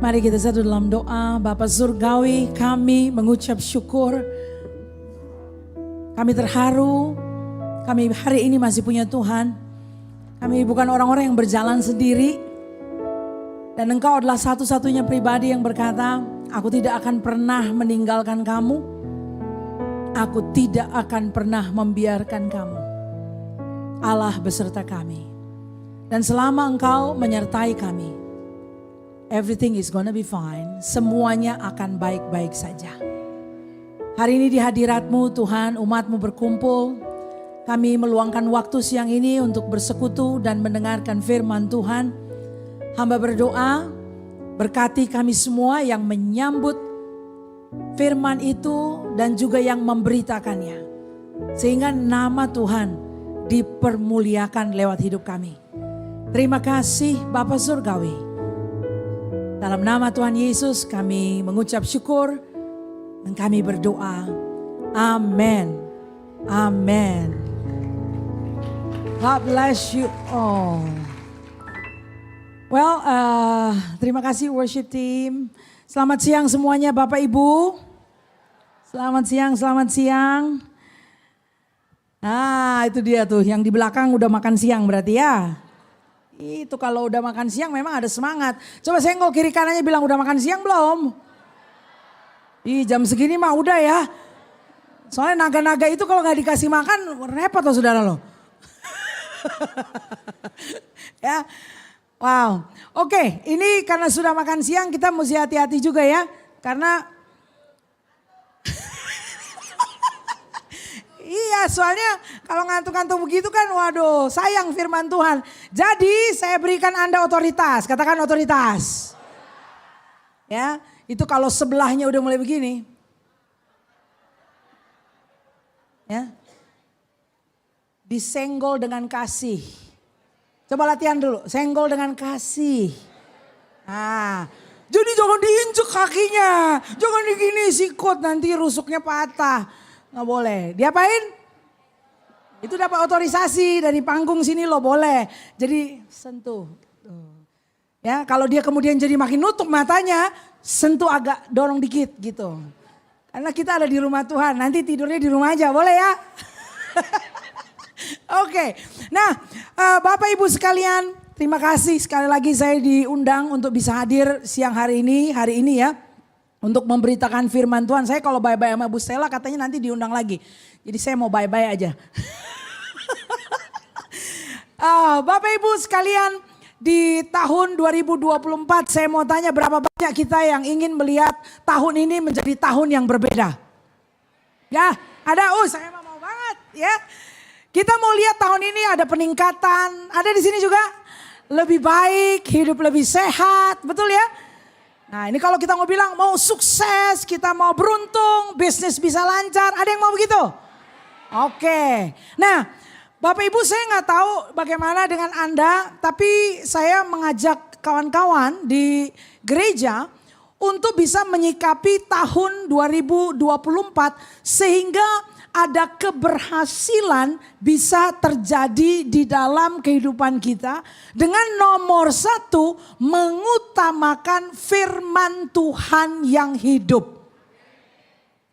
Mari kita satu dalam doa. Bapa Surgawi, kami mengucap syukur. Kami terharu, kami hari ini masih punya Tuhan. Kami bukan orang-orang yang berjalan sendiri. Dan Engkau adalah satu-satunya pribadi yang berkata, aku tidak akan pernah meninggalkan kamu. Aku tidak akan pernah membiarkan kamu. Allah beserta kami. Dan selama Engkau menyertai kami, everything is gonna be fine. Semuanya akan baik-baik saja. Hari ini di hadirat-Mu Tuhan, umat-Mu berkumpul. Kami meluangkan waktu siang ini untuk bersekutu dan mendengarkan firman Tuhan. Hamba berdoa, berkati kami semua yang menyambut firman itu dan juga yang memberitakannya. Sehingga nama Tuhan dipermuliakan lewat hidup kami. Terima kasih Bapa Surgawi. Dalam nama Tuhan Yesus kami mengucap syukur dan kami berdoa. Amin. Amin. God bless you all. Well, terima kasih worship team. Selamat siang semuanya Bapak Ibu. Selamat siang, selamat siang. Nah itu dia tuh yang di belakang udah makan siang berarti ya. Itu kalau udah makan siang memang ada semangat. Coba senggol kiri kanannya bilang udah makan siang belum? Jam segini mah udah ya. Soalnya naga-naga itu kalau gak dikasih makan repot loh saudara loh. Ya, wow. Oke, ini karena sudah makan siang kita mesti hati-hati juga ya. Karena iya, soalnya kalau ngantuk-ngantuk begitu kan waduh sayang firman Tuhan. Jadi saya berikan Anda otoritas, katakan otoritas. Ya, itu kalau sebelahnya udah mulai begini. Ya. Disenggol dengan kasih. Coba latihan dulu, senggol dengan kasih. Nah, jadi jangan diinjek kakinya, jangan digini sikut nanti rusuknya patah. Nggak boleh. Diapain? Itu dapat otorisasi dari panggung sini lo boleh. Jadi sentuh. Ya, kalau dia kemudian jadi makin nutup matanya, sentuh agak dorong dikit gitu. Karena kita ada di rumah Tuhan, nanti tidurnya di rumah aja, boleh ya? Oke. Nah, Bapak Ibu sekalian, terima kasih sekali lagi saya diundang untuk bisa hadir siang hari ini ya. Untuk memberitakan firman Tuhan. Saya kalau bye-bye sama Bu Stella katanya nanti diundang lagi. Jadi saya mau bye-bye aja. Bapak Ibu sekalian, di tahun 2024 saya mau tanya berapa banyak kita yang ingin melihat tahun ini menjadi tahun yang berbeda. Ya, ada saya mau banget ya. Kita mau lihat tahun ini ada peningkatan. Ada di sini juga lebih baik, hidup lebih sehat, betul ya? Nah ini kalau kita mau bilang mau sukses, kita mau beruntung, bisnis bisa lancar, ada yang mau begitu? Oke. Nah Bapak Ibu saya nggak tahu bagaimana dengan Anda, tapi saya mengajak kawan-kawan di gereja untuk bisa menyikapi tahun 2024 sehingga ada keberhasilan bisa terjadi di dalam kehidupan kita dengan nomor satu mengutamakan firman Tuhan yang hidup.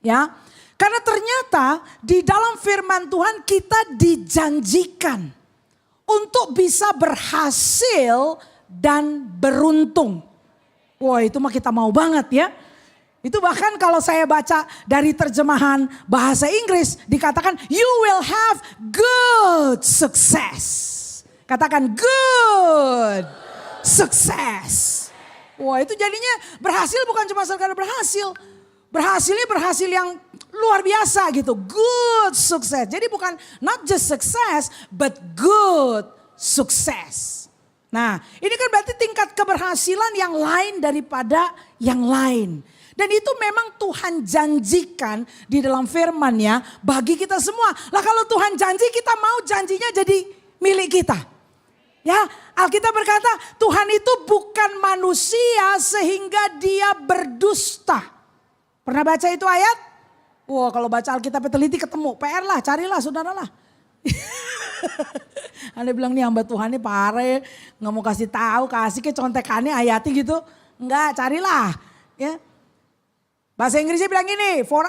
Ya, karena ternyata di dalam firman Tuhan kita dijanjikan untuk bisa berhasil dan beruntung. Wah itu mah kita mau banget ya. Itu bahkan kalau saya baca dari terjemahan bahasa Inggris dikatakan you will have good success. Katakan good success. Wah itu jadinya berhasil bukan cuma sekadar berhasil. Berhasilnya berhasil yang luar biasa gitu. Good success. Jadi bukan not just success but good success. Nah ini kan berarti tingkat keberhasilan yang lain daripada yang lain. Dan itu memang Tuhan janjikan di dalam firman-Nya bagi kita semua. Lah kalau Tuhan janji kita mau janjinya jadi milik kita. Ya, Alkitab berkata Tuhan itu bukan manusia sehingga dia berdusta. Pernah baca itu ayat? Wah kalau baca Alkitab teliti ketemu. PR lah, carilah saudara lah. Anda bilang nih hamba Tuhan nih pare, nggak mau kasih tahu, kasih ke contekannya ayatnya gitu. Enggak, carilah. Ya. Bahasa Inggrisnya bilang gini, for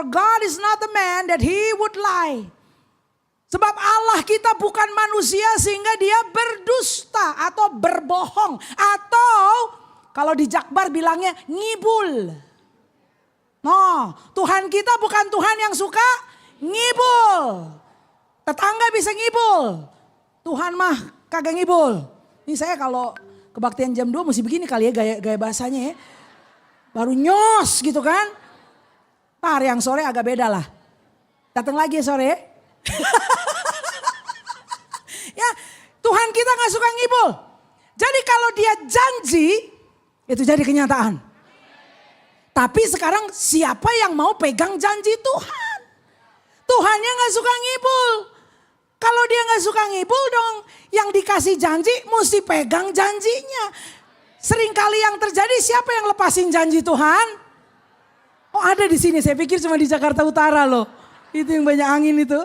God is not a man that he would lie. Sebab Allah kita bukan manusia sehingga dia berdusta atau berbohong. Atau kalau di Jakbar bilangnya ngibul. No, Tuhan kita bukan Tuhan yang suka ngibul. Tetangga bisa ngibul. Tuhan mah kagak ngibul. Ini saya kalau kebaktian jam 2 mesti begini kali ya gaya bahasanya ya. Baru nyos gitu kan. Ntar yang sore agak beda lah. Datang lagi ya sore. Ya, Tuhan kita gak suka ngibul. Jadi kalau dia janji, itu jadi kenyataan. Tapi sekarang siapa yang mau pegang janji Tuhan? Tuhannya gak suka ngibul. Kalau dia gak suka ngibul dong, yang dikasih janji mesti pegang janjinya. Seringkali yang terjadi siapa yang lepasin janji Tuhan? Oh ada di sini, saya pikir cuma di Jakarta Utara loh. Itu yang banyak angin itu.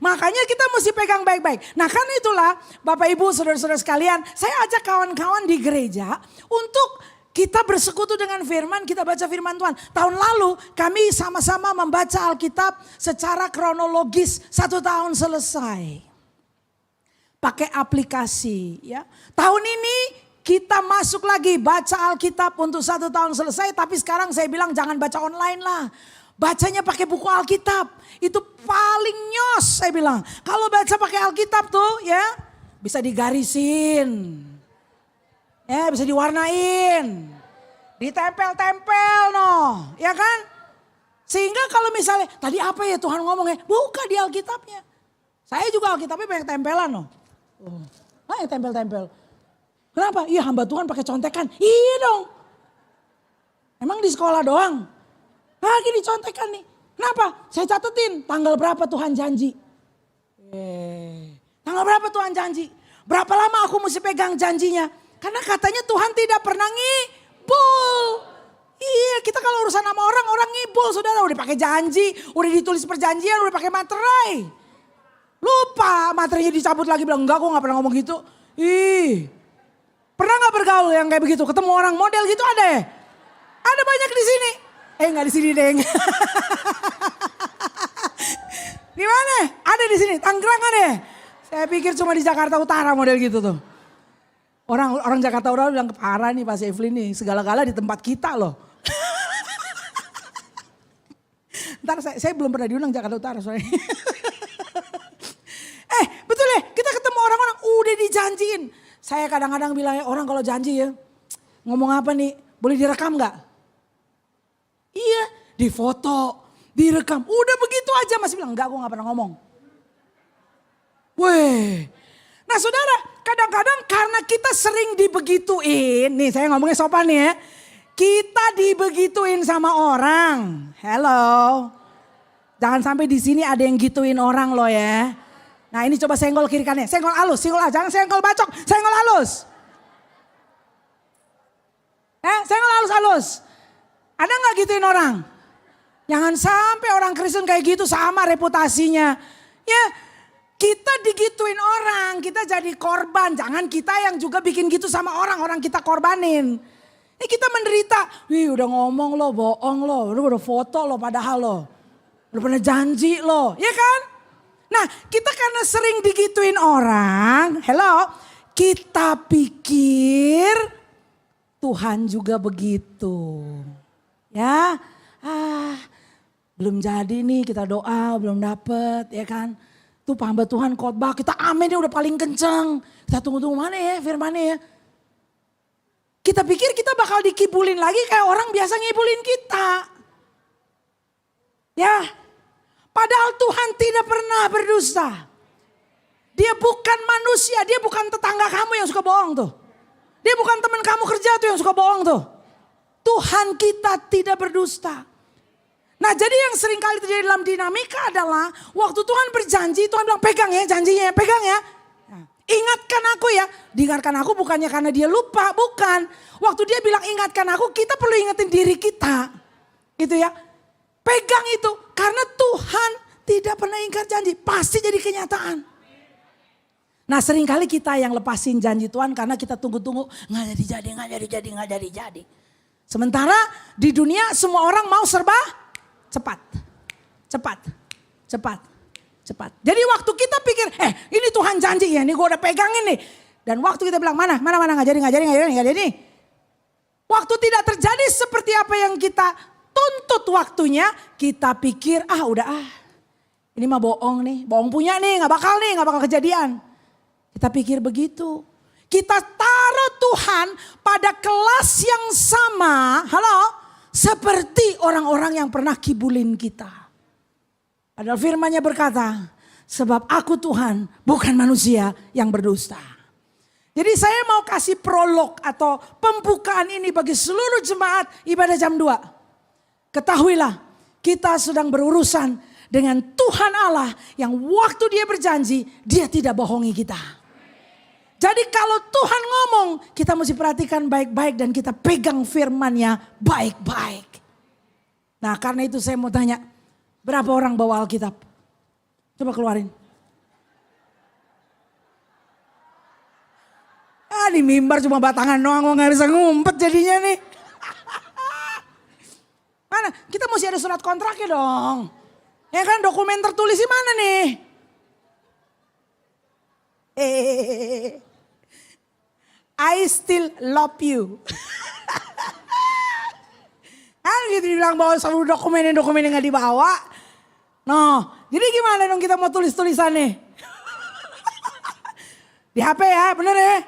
Makanya kita mesti pegang baik-baik. Nah kan itulah Bapak Ibu saudara-saudara sekalian. Saya ajak kawan-kawan di gereja untuk kita bersekutu dengan firman, kita baca firman Tuhan. Tahun lalu kami sama-sama membaca Alkitab secara kronologis 1 tahun selesai. Pakai aplikasi ya. Tahun ini kita masuk lagi baca Alkitab untuk 1 tahun selesai. Tapi sekarang saya bilang jangan baca online lah. Bacanya pakai buku Alkitab. Itu paling nyos saya bilang. Kalau baca pakai Alkitab tuh ya bisa digarisin. Ya bisa diwarnain. Ditempel-tempel no. Ya kan? Sehingga kalau misalnya tadi apa ya Tuhan ngomongnya. Buka di Alkitabnya. Saya juga Alkitabnya banyak tempelan no. Yang tempel-tempel. Kenapa? Iya hamba Tuhan pakai contekan. Iya dong. Emang di sekolah doang? Lagi dicontekan nih. Kenapa? Saya catetin tanggal berapa Tuhan janji. Tanggal berapa Tuhan janji. Berapa lama aku mesti pegang janjinya. Karena katanya Tuhan tidak pernah ngibul. Iya kita kalau urusan sama orang ngibul saudara. Udah pakai janji, udah ditulis perjanjian, udah pakai materai. Lupa materinya dicabut lagi bilang enggak aku gak pernah ngomong gitu. Pernah gak bergaul yang kayak begitu? Ketemu orang model gitu ada ya? Ada banyak di sini. Enggak di sini deng. Di mana? Ada di sini. Tangerang ada ya? Saya pikir cuma di Jakarta Utara model gitu tuh. Orang Jakarta Utara bilang parah nih Pak Evelyn nih. Segala-gala di tempat kita loh. Ntar saya belum pernah diundang Jakarta Utara soalnya. Betul ya kita ketemu orang-orang udah dijanjiin. Saya kadang-kadang bilang ya orang kalau janji ya. Ngomong apa nih? Boleh direkam gak? Iya difoto, direkam. Udah begitu aja masih bilang enggak gue gak pernah ngomong. Weh. Nah saudara kadang-kadang karena kita sering dibegituin. Nih saya ngomongnya sopan nih ya. Kita dibegituin sama orang. Hello. Jangan sampai di sini ada yang gituin orang loh ya. Nah ini coba senggol kiri kanannya. Senggol halus, jangan senggol bacok, senggol halus. Senggol halus-halus. Ada gak gituin orang? Jangan sampai orang Kristen kayak gitu sama reputasinya. Ya kita digituin orang, kita jadi korban. Jangan kita yang juga bikin gitu sama orang kita korbanin. Ini kita menderita. Wih udah ngomong lo, bohong lo, udah foto lo padahal lo. Udah pernah janji lo, ya kan? Nah kita karena sering digituin orang, hello, kita pikir Tuhan juga begitu. Ya, belum jadi nih kita doa belum dapet ya kan. Tuh hamba Tuhan khotbah kita amin udah paling kenceng. Kita tunggu-tunggu mana ya firmannya ya. Kita pikir kita bakal dikibulin lagi kayak orang biasa ngibulin kita. Ya. Padahal Tuhan tidak pernah berdusta. Dia bukan manusia, dia bukan tetangga kamu yang suka bohong tuh. Dia bukan teman kamu kerja tuh yang suka bohong tuh. Tuhan kita tidak berdusta. Nah jadi yang sering kali terjadi dalam dinamika adalah waktu Tuhan berjanji, Tuhan bilang pegang ya janjinya ya, pegang ya. Ingatkan aku ya, diingatkan aku bukannya karena dia lupa, bukan. Waktu dia bilang ingatkan aku, kita perlu ingetin diri kita. Gitu ya. Pegang itu karena Tuhan tidak pernah ingkar janji. Pasti jadi kenyataan. Nah seringkali kita yang lepasin janji Tuhan karena kita tunggu-tunggu nggak jadi. Sementara di dunia semua orang mau serba cepat. Jadi waktu kita pikir ini Tuhan janji ya, ini gue udah pegangin nih. Dan waktu kita bilang mana nggak jadi. Waktu tidak terjadi seperti apa yang kita tuntut waktunya, kita pikir ini mah bohong punya nih, nggak bakal kejadian. Kita pikir begitu. Kita taruh Tuhan pada kelas yang sama, seperti orang-orang yang pernah kibulin kita. Padahal firman-Nya berkata, sebab aku Tuhan bukan manusia yang berdusta. Jadi saya mau kasih prolog atau pembukaan ini bagi seluruh jemaat ibadah jam 2. Ketahuilah kita sedang berurusan dengan Tuhan Allah yang waktu Dia berjanji Dia tidak bohongi kita. Jadi kalau Tuhan ngomong kita mesti perhatikan baik-baik dan kita pegang firman-Nya baik-baik. Nah karena itu saya mau tanya, berapa orang bawa Alkitab? Coba keluarin. Di mimbar cuma batangan doang, gak bisa ngumpet jadinya nih. Mana? Kita mesti ada surat kontraknya dong. Ya kan, dokumen tertulisnya mana nih? I still love you. Kan gitu dibilang bawa seluruh dokumennya gak dibawa. Jadi gimana dong kita mau tulis-tulisannya? Di HP ya, bener ya?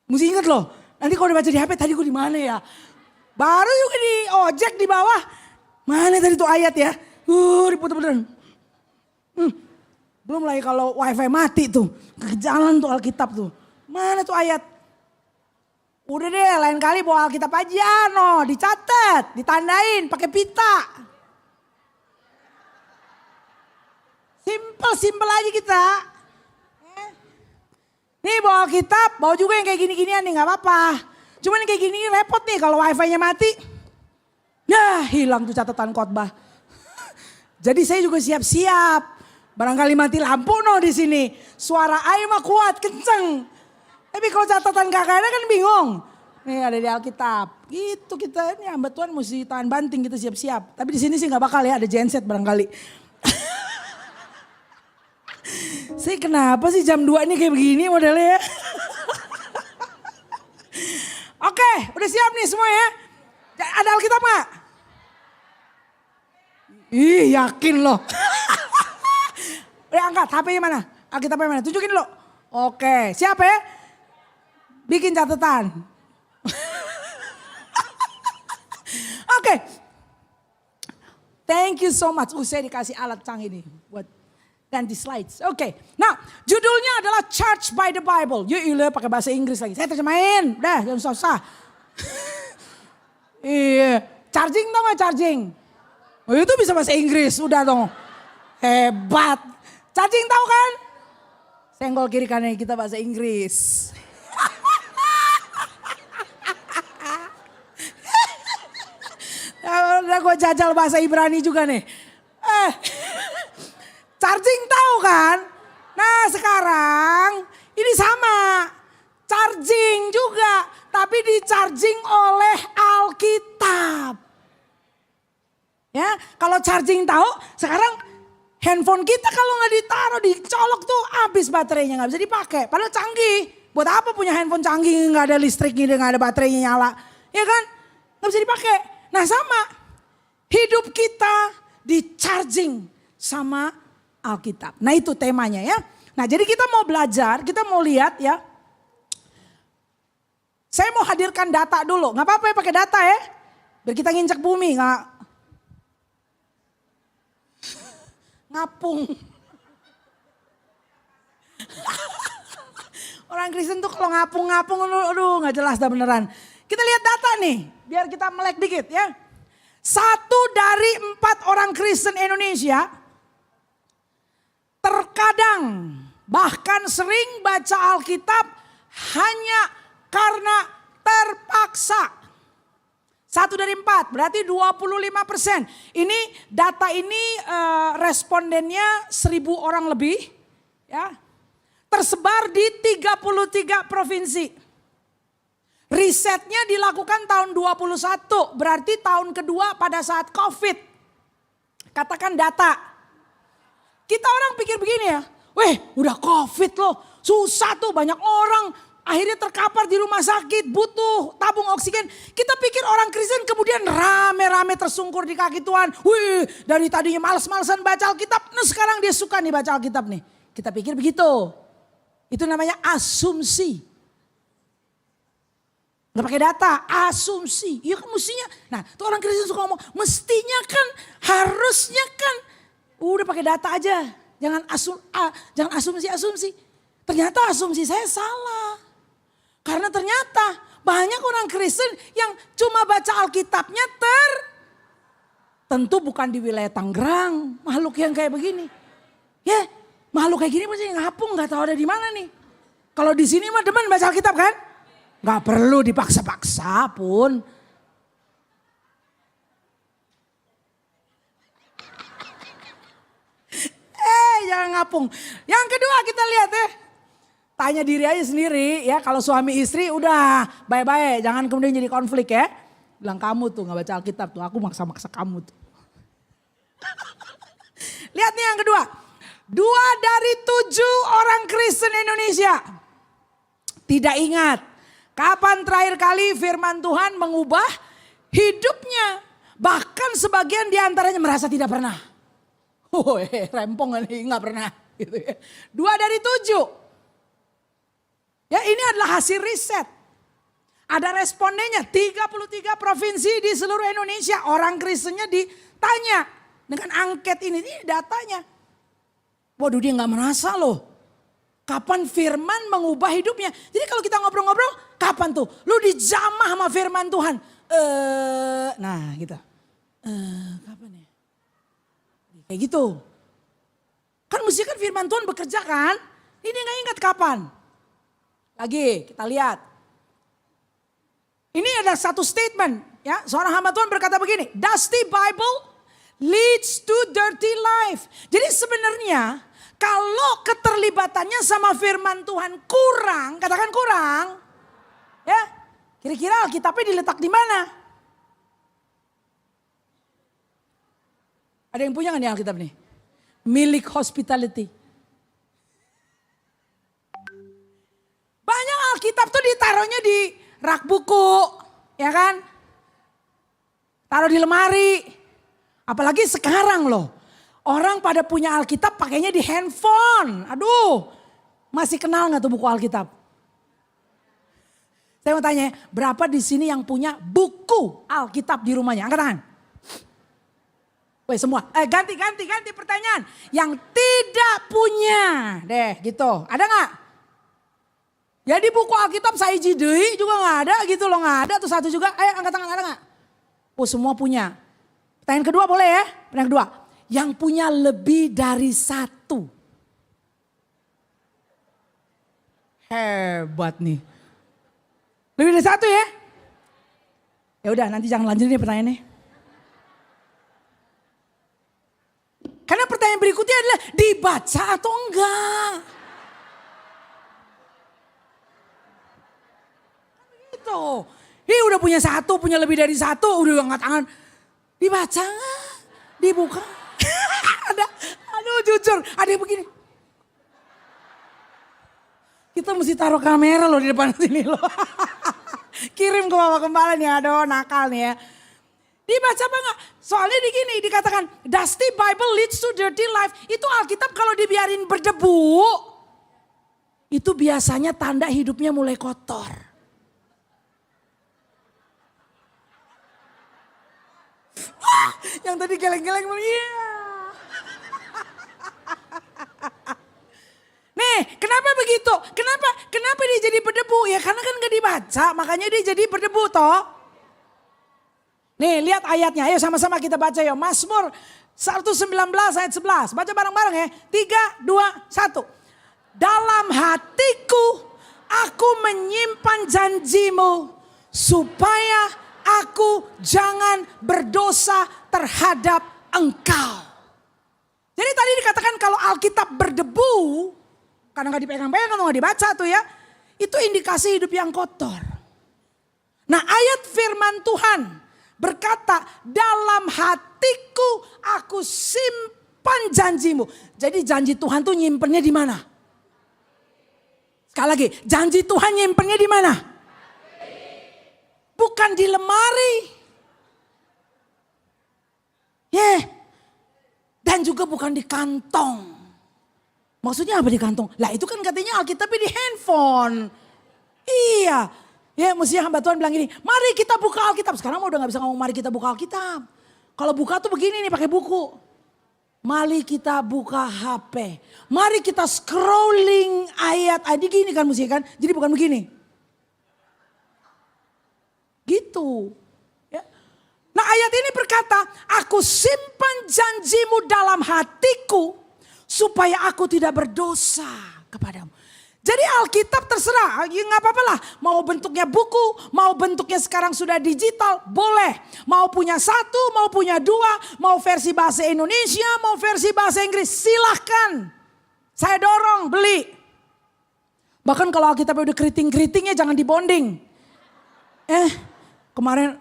Mesti inget loh, nanti kalau udah baca di HP tadi gue di mana ya? Baru juga di ojek di bawah. Mana tadi tuh ayat ya? Diputer-puteran. Belum lagi kalau wifi mati tuh, ke jalan tuh Alkitab tuh. Mana tuh ayat? Udah deh lain kali bawa Alkitab aja dicatat, ditandain pakai pita. Simple aja kita. Nih bawa Alkitab, bawa juga yang kayak gini-ginian nih gak apa-apa. Cuman yang kayak gini repot nih kalau wifi-nya mati. Hilang tuh catatan khotbah. Jadi saya juga siap-siap. Barangkali mati lampu di sini. Suara air mah kuat, kenceng. Tapi kalau catatan kakak ada kan bingung. Nih ada di Alkitab. Gitu kita ini hamba Tuhan mesti tahan banting kita siap-siap. Tapi di sini sih gak bakal ya, ada genset barangkali. Saya kenapa sih jam 2 ini kayak begini modelnya ya? Oke, udah siap nih semua ya? Ada Alkitab gak? Yakin loh. Udah angkat, HP-nya mana? Alkitabnya mana? Tunjukin lo. Oke, siap ya? Bikin catatan. Oke. Thank you so much. Saya dikasih alat canggih nih buat ganti slides. Oke. Nah, judulnya adalah Charged by the Bible. Yuk, pakai bahasa Inggris lagi. Saya terjemahin. Udah, jangan susah. Iya. Charging tau gak charging? Itu bisa bahasa Inggris. Udah dong. Hebat. Charging tahu kan? Senggol kiri kanan kita bahasa Inggris. Udah gue jajal bahasa Ibrani juga nih. Charging tahu kan? Nah sekarang ini sama. Charging juga. Tapi di charging oleh Alkitab. Ya, kalau charging tahu sekarang handphone kita kalau nggak ditaruh dicolok tuh habis baterainya nggak bisa dipakai. Padahal canggih. Buat apa punya handphone canggih nggak ada listriknya nggak ada baterainya nyala, ya kan? Nggak bisa dipakai. Nah sama hidup kita di charging sama Alkitab. Nah itu temanya ya. Nah jadi kita mau belajar, kita mau lihat ya. Saya mau hadirkan data dulu, nggak apa-apa ya pakai data ya. Biar kita nginjak bumi nggak ngapung. Orang Kristen tuh kalau ngapung-ngapung, aduh nggak jelas dah beneran. Kita lihat data nih, biar kita melek dikit ya. 1 dari 4 orang Kristen Indonesia terkadang bahkan sering baca Alkitab hanya karena terpaksa. 1 dari 4 berarti 25%. Ini data ini respondennya 1.000 orang lebih. Ya. Tersebar di 33 provinsi. Risetnya dilakukan tahun 21, berarti tahun kedua pada saat COVID. Katakan data. Kita orang pikir begini ya, weh udah COVID loh, susah tuh banyak orang akhirnya terkapar di rumah sakit, butuh tabung oksigen. Kita pikir orang Kristen kemudian rame-rame tersungkur di kaki Tuhan. Wih, dari tadinya males-malesan baca Alkitab, nah sekarang dia suka nih baca Alkitab nih. Kita pikir begitu. Itu namanya asumsi. Gak pakai data, asumsi. Iya kan mestinya. Nah tuh orang Kristen suka ngomong, mestinya kan, harusnya kan. Udah pakai data aja. Jangan asumsi-asumsi. Ternyata asumsi saya salah. Karena ternyata banyak orang Kristen yang cuma baca Alkitabnya tentu bukan di wilayah Tangerang. Makhluk yang kayak begini. Ya makhluk kayak gini pasti ngapung gak tahu ada di mana nih. Kalau di sini mah demen baca Alkitab kan. Gak perlu dipaksa-paksa pun. Jangan ngapung. Yang kedua kita lihat ya. Tanya diri aja sendiri ya. Kalau suami istri udah baik-baik. Jangan kemudian jadi konflik ya. Bilang kamu tuh gak baca Alkitab tuh. Aku maksa-maksa kamu tuh. Lihat nih yang kedua. 2 dari 7 orang Kristen Indonesia tidak ingat kapan terakhir kali firman Tuhan mengubah hidupnya. Bahkan sebagian diantaranya merasa tidak pernah. Rempong nih nggak pernah. Gitu ya. 2 dari 7. Ya ini adalah hasil riset. Ada respondennya 33 provinsi di seluruh Indonesia. Orang Kristennya ditanya dengan angket ini datanya. Waduh dia nggak merasa loh. Kapan firman mengubah hidupnya. Jadi kalau kita ngobrol-ngobrol, kapan tuh? Lu dijamah sama firman Tuhan. Nah gitu. Kapan ya? Kayak gitu. Kan mesti kan firman Tuhan bekerja kan. Ini gak ingat kapan. Lagi kita lihat. Ini adalah satu statement. Ya, seorang hamba Tuhan berkata begini. Dusty Bible leads to dirty life. Jadi sebenarnya kalau keterlibatannya sama firman Tuhan kurang. Katakan kurang. Ya, kira-kira Alkitabnya diletak di mana? Ada yang punya gak nih Alkitab nih? Milik hospitality. Banyak Alkitab tuh ditaruhnya di rak buku. Ya kan? Taruh di lemari. Apalagi sekarang loh. Orang pada punya Alkitab pakainya di handphone. Aduh. Masih kenal gak tuh buku Alkitab? Saya mau tanya, berapa di sini yang punya buku Alkitab di rumahnya? Angkat tangan. Weh semua, ganti pertanyaan. Yang tidak punya, deh gitu. Ada gak? Ya di buku Alkitab saya jidei juga gak ada gitu loh. Gak ada tuh satu juga, ayo angkat tangan ada gak? Oh semua punya. Pertanyaan kedua boleh ya? Pertanyaan kedua, yang punya lebih dari 1. Hebat nih. Lebih dari 1 ya? Ya udah nanti jangan lanjut nih pertanyaannya. Karena pertanyaan berikutnya adalah dibaca atau enggak. Gitu. Ini udah punya 1, punya lebih dari 1, udah angkat tangan. Dibaca enggak? Dibuka. Aduh jujur, ada yang begini. Kita mesti taruh kamera loh di depan sini loh. Kirim ke Bapak Gembala nih, aduh nakal nih ya. Dibaca apa enggak? Soalnya gini dikatakan dusty Bible leads to dirty life. Itu Alkitab kalau dibiarin berdebu. Itu biasanya tanda hidupnya mulai kotor. Yang tadi geleng-geleng. Iya. Nih kenapa begitu? Kenapa dia jadi berdebu? Ya karena kan gak dibaca makanya dia jadi berdebu toh. Nih lihat ayatnya, ayo sama-sama kita baca ya. Mazmur 119 ayat 11. Baca bareng-bareng ya. 3, 2, 1. Dalam hatiku aku menyimpan janjimu supaya aku jangan berdosa terhadap engkau. Jadi tadi dikatakan kalau Alkitab berdebu Karena gak dipegang-pegang, gak dibaca tuh ya. Itu indikasi hidup yang kotor. Nah ayat firman Tuhan berkata, dalam hatiku aku simpan janjimu. Jadi janji Tuhan tuh nyimpennya di mana? Sekali lagi, janji Tuhan nyimpennya di mana? Bukan di lemari. Dan juga bukan di kantong. Maksudnya apa di kantong? Lah itu kan katanya Alkitabnya di handphone. Iya. Ya mestinya hamba Tuhan bilang gini, mari kita buka Alkitab. Sekarang udah gak bisa ngomong mari kita buka Alkitab. Kalau buka tuh begini nih pakai buku. Mari kita buka HP. Mari kita scrolling ayat. Ini gini kan mestinya kan. Jadi bukan begini. Gitu. Ya. Nah ayat ini berkata, aku simpan janjimu dalam hatiku supaya aku tidak berdosa kepadamu. Jadi Alkitab terserah, ya nggak apa-apa lah. Mau bentuknya buku, mau bentuknya sekarang sudah digital, boleh. Mau punya satu, mau punya dua, mau versi bahasa Indonesia, mau versi bahasa Inggris, silahkan. Saya dorong, beli. Bahkan kalau Alkitab udah keriting-keritingnya jangan dibonding. Kemarin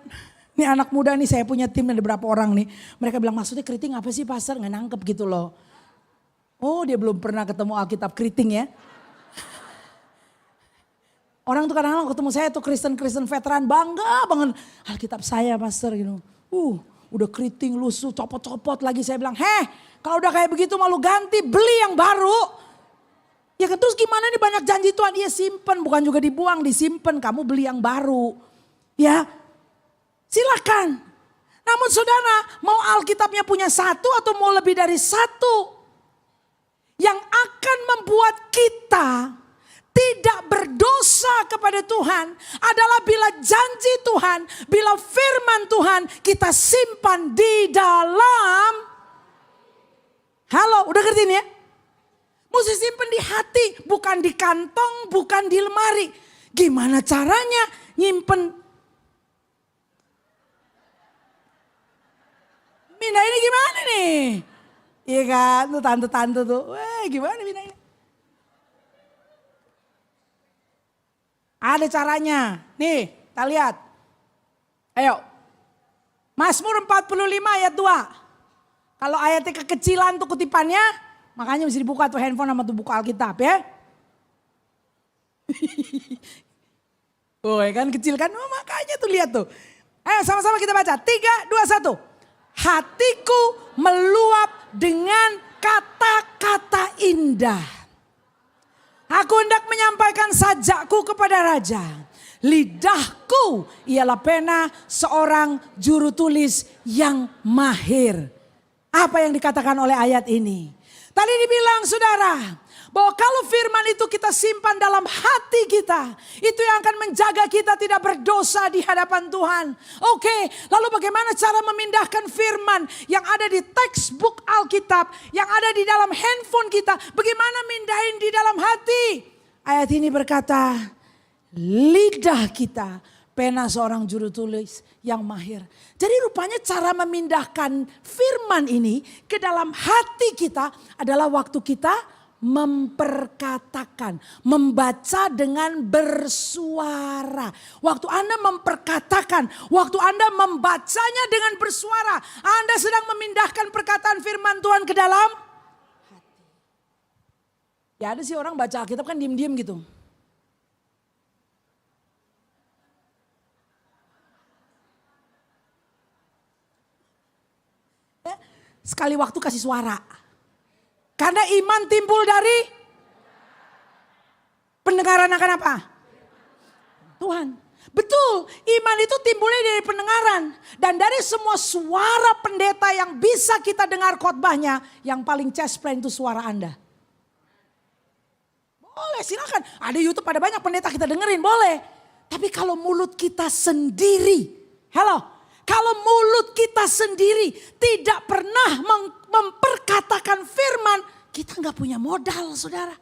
ini anak muda nih, saya punya tim ada beberapa orang nih. Mereka bilang maksudnya keriting apa sih pastor, nggak nangkep gitu loh. Oh dia belum pernah ketemu Alkitab keriting ya. Orang tuh kadang-kadang ketemu saya tuh Kristen veteran bangga banget. Alkitab saya pastor gitu. Udah keriting lusuh copot-copot lagi. Saya bilang kalau udah kayak begitu malu ganti beli yang baru. Ya terus gimana nih banyak janji Tuhan dia simpen. Bukan juga dibuang disimpan kamu beli yang baru. Ya silakan. Namun saudara mau Alkitabnya punya satu atau mau lebih dari satu. Yang akan membuat kita tidak berdosa kepada Tuhan adalah bila janji Tuhan, bila firman Tuhan kita simpan di dalam. Halo, udah ngerti nih ya? Mesti simpan di hati, bukan di kantong, bukan di lemari. Gimana caranya nyimpen? Minda ini gimana nih? Iya kan, tuh tante-tante tuh. Gimana Minda ini? Ada caranya. Nih, kita lihat. Ayo. Mazmur 45 ayat 2. Kalau ayatnya kekecilan tuh kutipannya, makanya mesti dibuka tuh handphone sama tuh buku Alkitab ya. Kan kecil kan, makanya tuh lihat tuh. Ayo sama-sama kita baca. 3, 2, 1. Hatiku meluap dengan kata-kata indah. Aku hendak menyampaikan sajakku kepada raja. Lidahku ialah pena seorang juru tulis yang mahir. Apa yang dikatakan oleh ayat ini? Tadi dibilang saudara, bahwa kalau firman itu kita simpan dalam hati kita, itu yang akan menjaga kita tidak berdosa di hadapan Tuhan. Oke, lalu bagaimana cara memindahkan firman yang ada di textbook Alkitab, yang ada di dalam handphone kita, bagaimana mindahin di dalam hati? Ayat ini berkata, lidah kita pena seorang juru tulis yang mahir. Jadi rupanya cara memindahkan firman ini ke dalam hati kita adalah waktu kita memperkatakan, membaca dengan bersuara. Waktu Anda memperkatakan, waktu Anda membacanya dengan bersuara, Anda sedang memindahkan perkataan firman Tuhan ke dalam hati. Ya ada sih orang baca Alkitab kan diem-diem gitu. Sekali waktu kasih suara. Karena iman timbul dari pendengaran akan apa? Tuhan. Betul, iman itu timbulnya dari pendengaran. Dan dari semua suara pendeta yang bisa kita dengar khotbahnya, yang paling cesplain itu suara Anda. Boleh silakan, ada YouTube ada banyak pendeta kita dengerin, boleh. Tapi kalau mulut kita sendiri, kalau mulut kita sendiri tidak pernah memperkatakan firman, kita nggak punya modal saudara.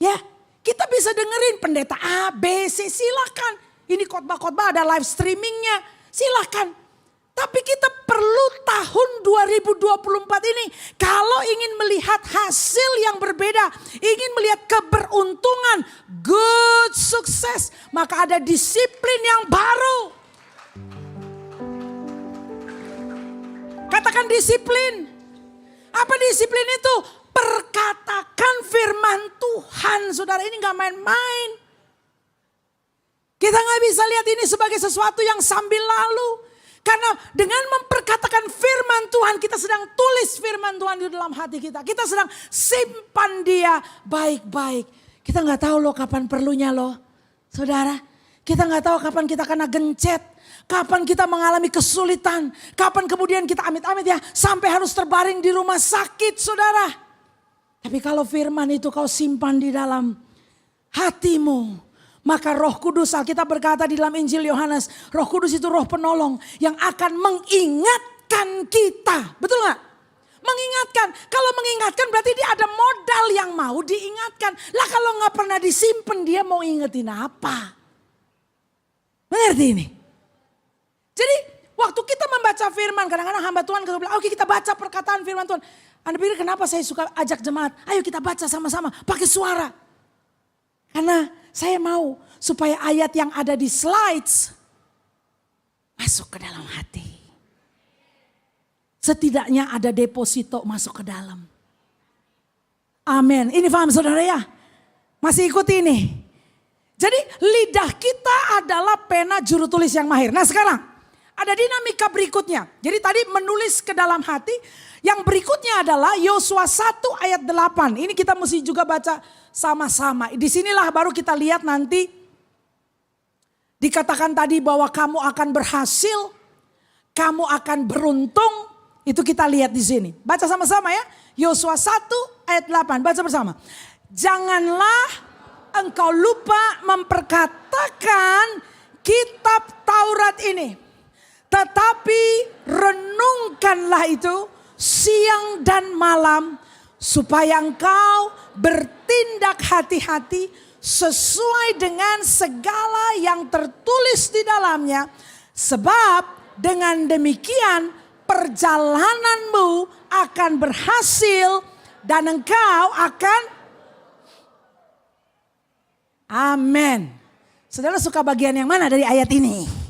Ya, kita bisa dengerin pendeta A, B, C, silakan. Ini khotbah-khotbah ada live streamingnya, silakan. Tapi kita perlu tahun 2024 ini kalau ingin melihat hasil yang berbeda, ingin melihat keberuntungan, good sukses, maka ada disiplin yang baru. Katakan disiplin. Apa disiplin itu? Perkatakan firman Tuhan, saudara, ini gak main-main. Kita gak bisa lihat ini sebagai sesuatu yang sambil lalu. Karena dengan memperkatakan firman Tuhan, kita sedang tulis firman Tuhan di dalam hati kita. Kita sedang simpan dia baik-baik. Kita gak tahu loh kapan perlunya loh, saudara. Kita gak tahu kapan kita kena gencet. Kapan kita mengalami kesulitan. Kapan kemudian kita amit-amit ya sampai harus terbaring di rumah sakit, saudara. Tapi kalau firman itu kau simpan di dalam hatimu, maka Roh Kudus, Alkitab berkata di dalam Injil Yohanes, Roh Kudus itu roh penolong yang akan mengingatkan kita. Betul gak? Mengingatkan. Kalau mengingatkan berarti dia ada modal yang mau diingatkan. Lah kalau gak pernah disimpan, dia mau ingetin apa? Mengerti ini? Jadi waktu kita membaca firman, kadang-kadang hamba Tuhan bilang, oke kita baca perkataan firman Tuhan. Anda pikir kenapa saya suka ajak jemaat? Ayo kita baca sama-sama pakai suara. Karena saya mau supaya ayat yang ada di slides masuk ke dalam hati. Setidaknya ada deposito masuk ke dalam. Amin. Ini paham saudara ya? Masih ikuti ini. Jadi lidah kita adalah pena juru tulis yang mahir. Nah sekarang ada dinamika berikutnya. Jadi tadi menulis ke dalam hati. Yang berikutnya adalah Yosua 1 ayat 8. Ini kita mesti juga baca sama-sama. Disinilah baru kita lihat nanti. Dikatakan tadi bahwa kamu akan berhasil. Kamu akan beruntung. Itu kita lihat di sini. Baca sama-sama ya. Yosua 1 ayat 8. Baca bersama. Janganlah engkau lupa memperkatakan kitab Taurat ini. Tetapi renungkanlah itu siang dan malam supaya engkau bertindak hati-hati sesuai dengan segala yang tertulis di dalamnya. Sebab dengan demikian perjalananmu akan berhasil dan engkau akan amin. Saudara suka bagian yang mana dari ayat ini?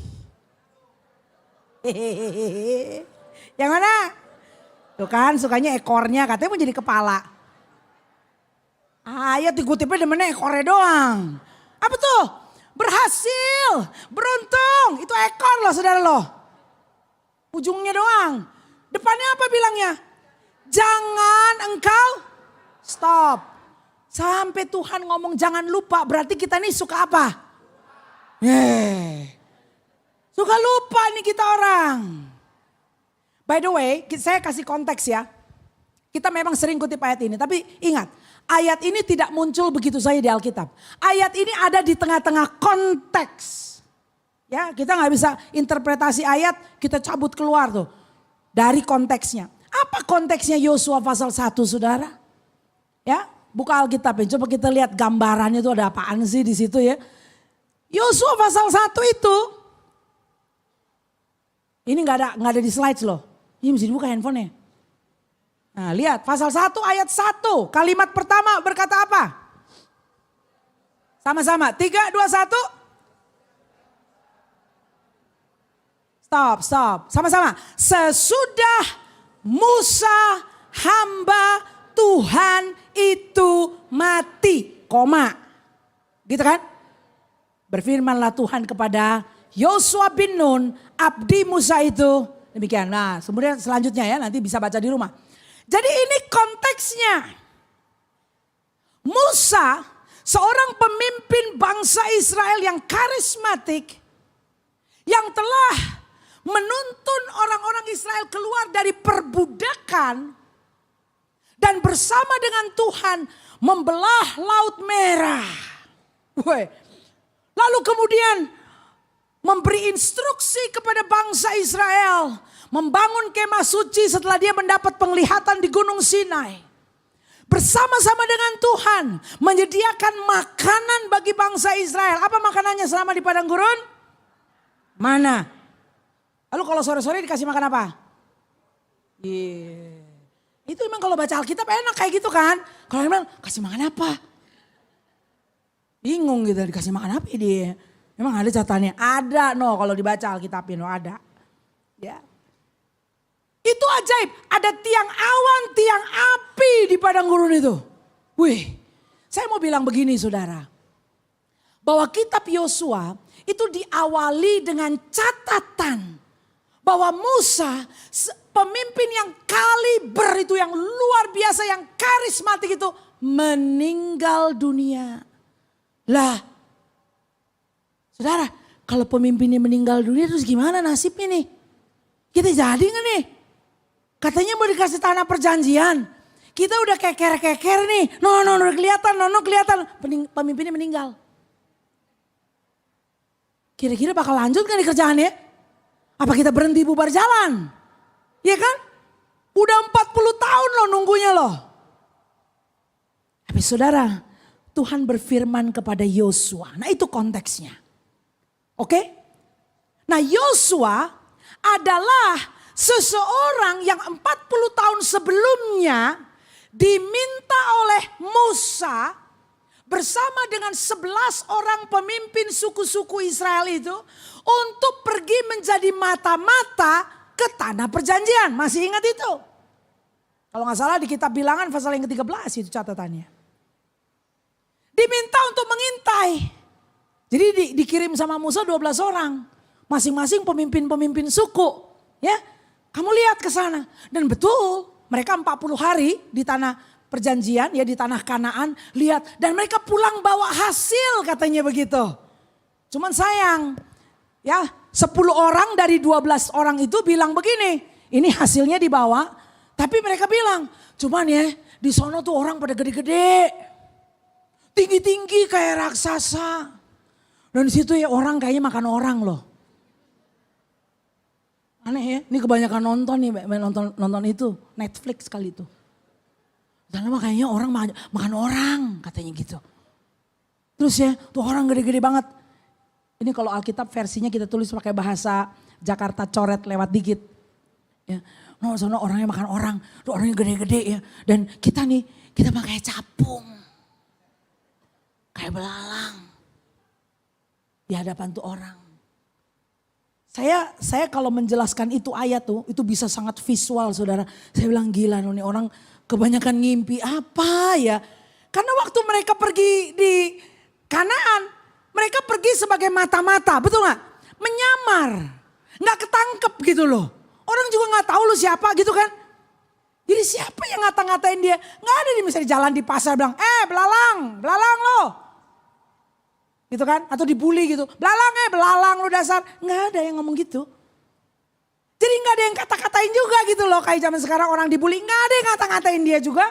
Yang mana? Tuh kan sukanya ekornya, katanya mau jadi kepala. Ayat dikutipnya demennya ekornya doang. Apa tuh? Berhasil, beruntung. Itu ekor loh saudara loh. Ujungnya doang. Depannya apa bilangnya? Jangan engkau stop. Sampai Tuhan ngomong jangan lupa, berarti kita nih suka apa? Suka lupa nih kita orang. By the way, saya kasih konteks ya. Kita memang sering kutip ayat ini, tapi ingat, ayat ini tidak muncul begitu saja di Alkitab. Ayat ini ada di tengah-tengah konteks. Ya, kita nggak bisa interpretasi ayat, kita cabut keluar tuh dari konteksnya. Apa konteksnya Yosua pasal 1, saudara? Ya, buka Alkitab ya. Coba kita lihat gambarannya itu ada apaan sih di situ ya. Yosua pasal 1 itu, ini nggak ada di slides loh. Ini mesti dibuka handphonenya. Nah lihat pasal 1 ayat 1. Kalimat pertama berkata apa? Sama-sama. 3, 2, 1. Stop. Sama-sama. Sesudah Musa hamba Tuhan itu mati. Koma. Gitu kan? Berfirmanlah Tuhan kepada Yosua bin Nun, abdi Musa itu. Demikian. Nah kemudian selanjutnya ya nanti bisa baca di rumah. Jadi ini konteksnya. Musa seorang pemimpin bangsa Israel yang karismatik. Yang telah menuntun orang-orang Israel keluar dari perbudakan. Dan bersama dengan Tuhan membelah Laut Merah. Lalu kemudian memberi instruksi kepada bangsa Israel. Membangun kemah suci setelah dia mendapat penglihatan di Gunung Sinai. Bersama-sama dengan Tuhan menyediakan makanan bagi bangsa Israel. Apa makanannya selama di padang gurun? Mana? Lalu kalau sore-sore dikasih makan apa? Iya. Itu emang kalau baca Alkitab enak kayak gitu kan. Kalau yang bilang kasih makan apa? Bingung gitu dikasih makan apa dia. Emang ada catatannya? Ada no kalau dibaca Alkitabnya no ada. Ya. Itu ajaib. Ada tiang awan, tiang api di padang gurun itu. Wih, saya mau bilang begini saudara. Bahwa kitab Yosua itu diawali dengan catatan. Bahwa Musa pemimpin yang kaliber itu, yang luar biasa, yang karismatik itu meninggal dunia. Lah, saudara, kalau pemimpinnya meninggal dunia terus gimana nasibnya nih? Kita jadi gak nih? Katanya mau dikasih tanah perjanjian. Kita udah keker-keker nih. No, kelihatan. Pemimpinnya meninggal. Kira-kira bakal lanjut gak nih kerjaannya? Apa kita berhenti bubar jalan? Iya kan? Udah 40 tahun loh nunggunya loh. Tapi saudara, Tuhan berfirman kepada Yosua. Nah itu konteksnya. Oke? Nah Yosua adalah seseorang yang 40 tahun sebelumnya diminta oleh Musa bersama dengan 11 orang pemimpin suku-suku Israel itu untuk pergi menjadi mata-mata ke tanah perjanjian. Masih ingat itu? Kalau gak salah di kitab Bilangan pasal yang ke-13 itu catatannya. Diminta untuk mengintai. Jadi dikirim sama Musa 12 orang. Masing-masing pemimpin-pemimpin suku. Ya, kamu lihat ke sana. Dan betul mereka 40 hari di tanah perjanjian, ya di tanah Kanaan. Lihat dan mereka pulang bawa hasil katanya begitu. Cuman sayang. Ya, 10 orang dari 12 orang itu bilang begini, ini hasilnya dibawa, tapi mereka bilang, cuman ya di sono tuh orang pada gede-gede, tinggi-tinggi kayak raksasa, dan di situ ya orang kayaknya makan orang loh. Aneh ya, ini kebanyakan nonton nih, nonton itu Netflix kali itu. Dan lama kayaknya orang makan orang katanya gitu. Terus ya, tuh orang gede-gede banget. Ini kalau Alkitab versinya kita tulis pakai bahasa Jakarta coret lewat dikit. Ya, no, sono orangnya makan orang, tuh orangnya gede-gede ya. Dan kita nih, kita pakai capung. Kayak belalang. Di hadapan tuh orang. Saya kalau menjelaskan itu ayat tuh, itu bisa sangat visual saudara. Saya bilang gila nih orang kebanyakan ngimpi apa ya. Karena waktu mereka pergi di Kanaan, mereka pergi sebagai mata-mata, betul gak? Menyamar, gak ketangkep gitu loh. Orang juga gak tahu lu siapa gitu kan. Jadi siapa yang ngata-ngatain dia? Gak ada di misalnya jalan di pasar bilang, belalang lo. Gitu kan, atau dibully gitu. Belalang lu dasar. Gak ada yang ngomong gitu. Jadi gak ada yang kata-katain juga gitu loh. Kayak zaman sekarang orang dibully, gak ada yang ngata-ngatain dia juga.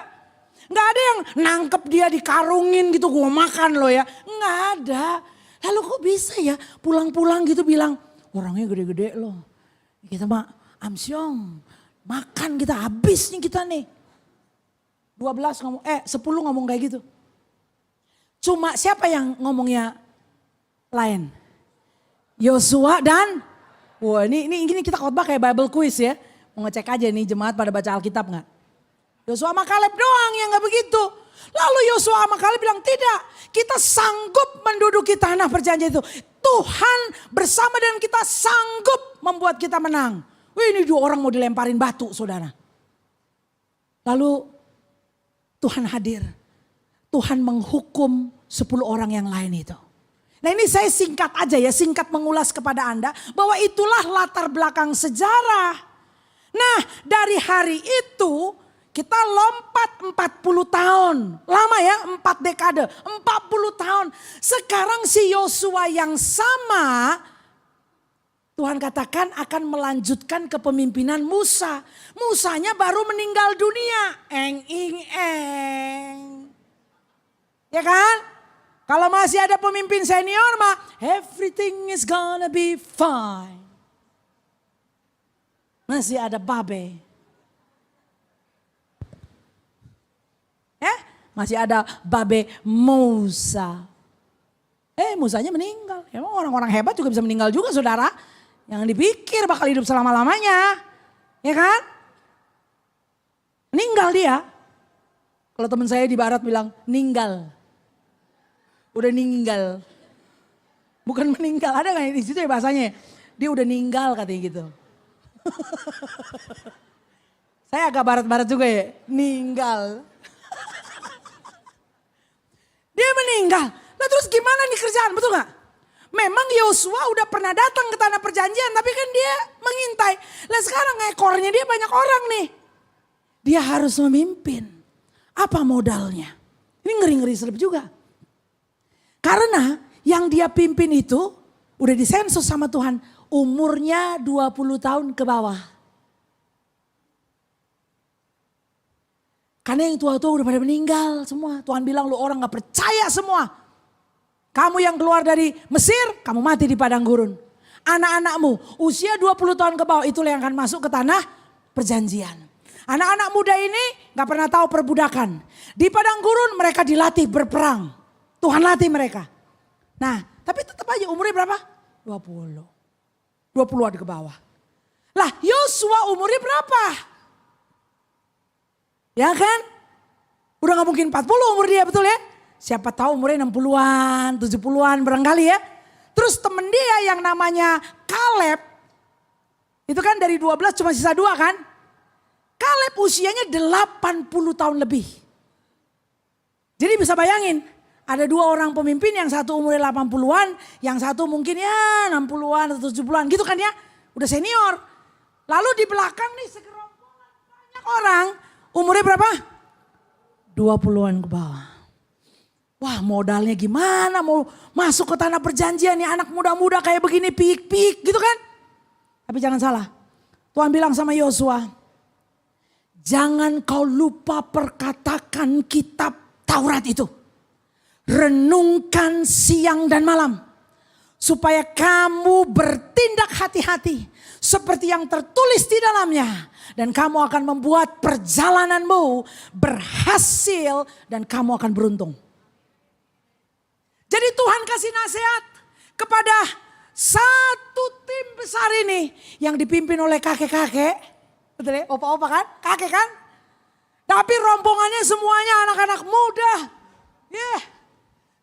Gak ada yang nangkep dia dikarungin gitu, gua makan lo ya. Gak ada. Lalu kok bisa ya pulang-pulang gitu bilang, orangnya gede-gede loh. Kita mah amsyong, makan kita habis nih kita nih. 10 ngomong kayak gitu. Cuma siapa yang ngomongnya lain? Yosua dan, wah ini kita khotbah kayak Bible quiz ya. Mau ngecek aja nih jemaat pada baca Alkitab gak? Yosua sama Kaleb doang yang gak begitu. Lalu Yosua sama Kaleb bilang tidak, kita sanggup menduduki tanah perjanjian itu. Tuhan bersama dengan kita sanggup membuat kita menang. Wih, ini 2 orang mau dilemparin batu saudara. Lalu Tuhan hadir. Tuhan menghukum 10 orang yang lain itu. Nah ini saya singkat aja ya, singkat mengulas kepada Anda. Bahwa itulah latar belakang sejarah. Nah dari hari itu kita lompat 40 tahun. Lama ya, 4 dekade, 40 tahun. Sekarang si Yosua yang sama, Tuhan katakan akan melanjutkan kepemimpinan Musa. Musanya baru meninggal dunia. Ya kan? Kalau masih ada pemimpin senior mah, everything is gonna be fine. Masih ada Babe. Masih ada Babe Musa. Musanya meninggal. Emang orang-orang hebat juga bisa meninggal juga saudara. Yang dipikir bakal hidup selama-lamanya. Ya kan? Meninggal dia. Kalau teman saya di barat bilang ninggal. Udah ninggal. Bukan meninggal, ada gak di situ ya bahasanya? Dia udah ninggal katanya gitu. Saya agak barat-barat juga ya, ninggal. Dia meninggal. Nah terus gimana nih kerjaan, betul gak? Memang Yosua udah pernah datang ke tanah perjanjian, tapi kan dia mengintai. Nah sekarang ekornya dia banyak orang nih. Dia harus memimpin. Apa modalnya? Ini ngeri-ngeri serem juga. Karena yang dia pimpin itu udah disensus sama Tuhan. Umurnya 20 tahun ke bawah. Karena yang tua-tua udah pada meninggal semua. Tuhan bilang lu orang gak percaya semua. Kamu yang keluar dari Mesir, kamu mati di padang gurun. Anak-anakmu usia 20 tahun ke bawah itulah yang akan masuk ke tanah perjanjian. Anak-anak muda ini gak pernah tahu perbudakan. Di padang gurun mereka dilatih berperang. Tuhan latih mereka. Nah tapi tetap aja umurnya berapa? 20. 20-an ke bawah. Lah Yosua umurnya berapa? Ya kan? Udah gak mungkin 40 umur dia, betul ya? Siapa tahu umurnya 60-an, 70-an barangkali ya. Terus temen dia yang namanya Kaleb. Itu kan dari 12 cuma sisa 2 kan. Kaleb usianya 80 tahun lebih. Jadi bisa bayangin. Ada 2 orang pemimpin, yang satu umurnya 80-an. Yang satu mungkin ya 60-an atau 70-an gitu kan ya. Udah senior. Lalu di belakang nih segerombolan banyak orang. Umurnya berapa? 20-an ke bawah. Wah modalnya gimana mau masuk ke tanah perjanjian nih anak muda-muda kayak begini pik-pik gitu kan. Tapi jangan salah. Tuhan bilang sama Yosua. Jangan kau lupa perkatakan kitab Taurat itu. Renungkan siang dan malam. Supaya kamu bertindak hati-hati. Seperti yang tertulis di dalamnya. Dan kamu akan membuat perjalananmu berhasil dan kamu akan beruntung. Jadi Tuhan kasih nasihat kepada satu tim besar ini yang dipimpin oleh kakek-kakek. Betul ya? Opa-opa kan? Kakek kan? Tapi rombongannya semuanya anak-anak muda.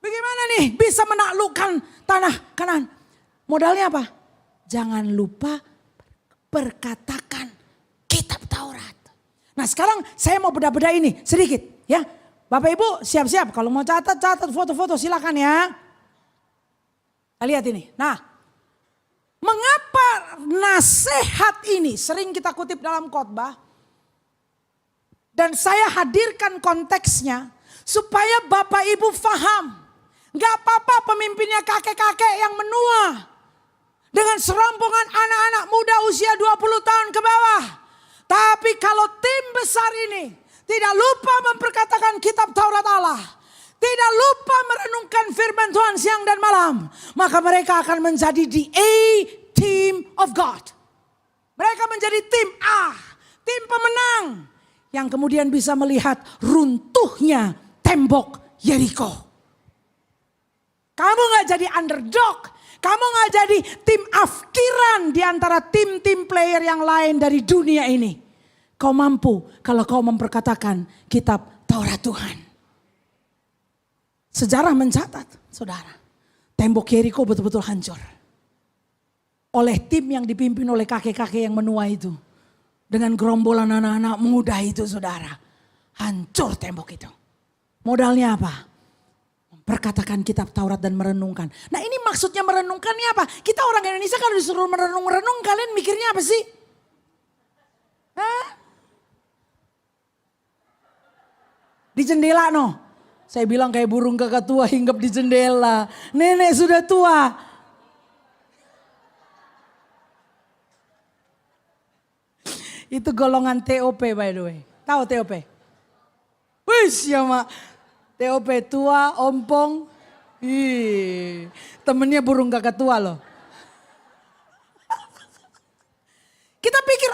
Bagaimana nih bisa menaklukkan tanah Kanaan? Modalnya apa? Jangan lupa perkatakan kitab Taurat. Nah sekarang saya mau beda-beda ini sedikit ya. Bapak Ibu siap-siap kalau mau catat foto-foto silakan ya. Kita lihat ini. Nah, mengapa nasihat ini sering kita kutip dalam khotbah dan saya hadirkan konteksnya supaya Bapak Ibu paham. Gak apa-apa pemimpinnya kakek-kakek yang menua dengan serombongan anak-anak muda usia 20 tahun ke bawah. Tapi kalau tim besar ini tidak lupa memperkatakan kitab Taurat Allah. Tidak lupa merenungkan firman Tuhan siang dan malam. Maka mereka akan menjadi the A-team of God. Mereka menjadi tim A. Tim pemenang. Yang kemudian bisa melihat runtuhnya tembok Yeriko. Kamu gak jadi underdog. Kamu gak jadi tim afkiran di antara tim-tim player yang lain dari dunia ini. Kau mampu kalau kau memperkatakan kitab Taurat Tuhan. Sejarah mencatat, saudara. Tembok Yeriko betul-betul hancur. Oleh tim yang dipimpin oleh kakek-kakek yang menua itu. Dengan gerombolan anak-anak muda itu, saudara. Hancur tembok itu. Modalnya apa? Memperkatakan kitab Taurat dan merenungkan. Nah ini maksudnya merenungkannya apa? Kita orang Indonesia kalau disuruh merenung-merenung, kalian mikirnya apa sih? Hah? Di jendela no. Saya bilang kayak burung kakak tua hinggap di jendela. Nenek sudah tua. Itu golongan TOP by the way. Tahu TOP? Wih siapa? TOP tua, ompong. Temennya burung kakak tua loh. Kita pikir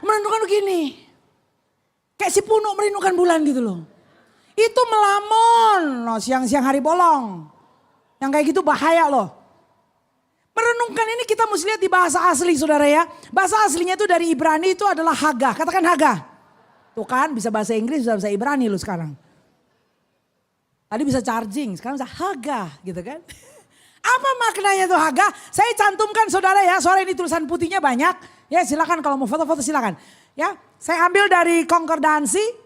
merenungkan begini. Kayak si Puno merindukan bulan gitu loh. Itu melamun loh siang-siang hari bolong. Yang kayak gitu bahaya loh. Merenungkan ini kita mesti lihat di bahasa asli saudara ya. Bahasa aslinya itu dari Ibrani itu adalah Haga. Katakan Haga. Tuh kan bisa bahasa Inggris, bisa bahasa Ibrani lu sekarang. Tadi bisa charging, sekarang bisa Haga gitu kan. Apa maknanya tuh Haga? Saya cantumkan saudara ya, soalnya ini tulisan putihnya banyak. Ya silakan kalau mau foto-foto silakan. Ya, saya ambil dari konkordansi.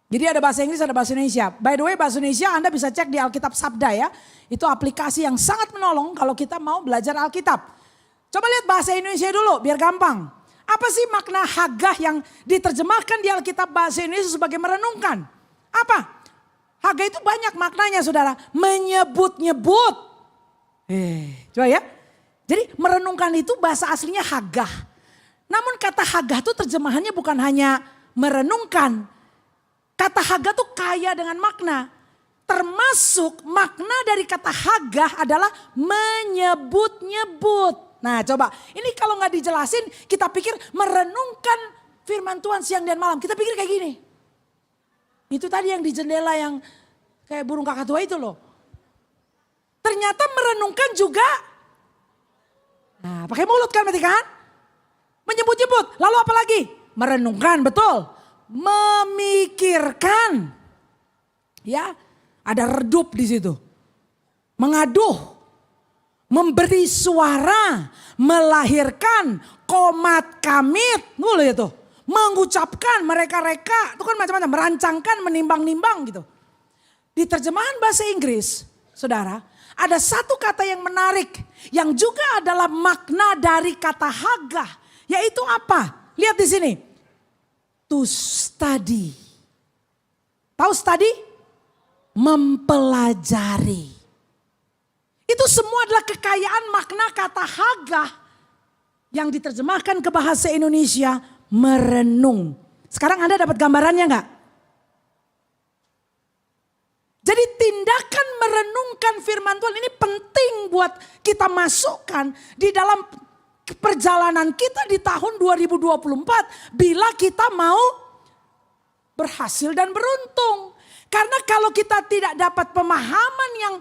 Jadi ada bahasa Inggris, ada bahasa Indonesia. By the way bahasa Indonesia Anda bisa cek di Alkitab Sabda ya. Itu aplikasi yang sangat menolong kalau kita mau belajar Alkitab. Coba lihat bahasa Indonesia dulu biar gampang. Apa sih makna Hagah yang diterjemahkan di Alkitab bahasa Indonesia sebagai merenungkan? Apa? Hagah itu banyak maknanya saudara. Menyebut-nyebut. Coba ya. Jadi merenungkan itu bahasa aslinya Hagah. Namun kata Hagah itu terjemahannya bukan hanya merenungkan. Kata Hagah tuh kaya dengan makna. Termasuk makna dari kata Hagah adalah menyebut-nyebut. Nah coba ini kalau nggak dijelasin kita pikir merenungkan firman Tuhan siang dan malam. Kita pikir kayak gini. Itu tadi yang di jendela yang kayak burung kakak tua itu loh. Ternyata merenungkan juga. Nah pakai mulut kan berarti kan? Menyebut-nyebut. Lalu apa lagi? Merenungkan betul. Memikirkan, ya ada redup di situ, mengaduh, memberi suara, melahirkan, komat kamit, dulu itu, mengucapkan mereka-reka, itu kan macam-macam, merancangkan, menimbang-nimbang gitu. Di terjemahan bahasa Inggris, saudara, ada satu kata yang menarik, yang juga adalah makna dari kata Hagah, yaitu apa? Lihat di sini. To study. Tahu study? Mempelajari. Itu semua adalah kekayaan makna kata Hagah yang diterjemahkan ke bahasa Indonesia merenung. Sekarang Anda dapat gambarannya enggak? Jadi tindakan merenungkan firman Tuhan ini penting buat kita masukkan di dalam perjalanan kita di tahun 2024 bila kita mau berhasil dan beruntung. Karena kalau kita tidak dapat pemahaman yang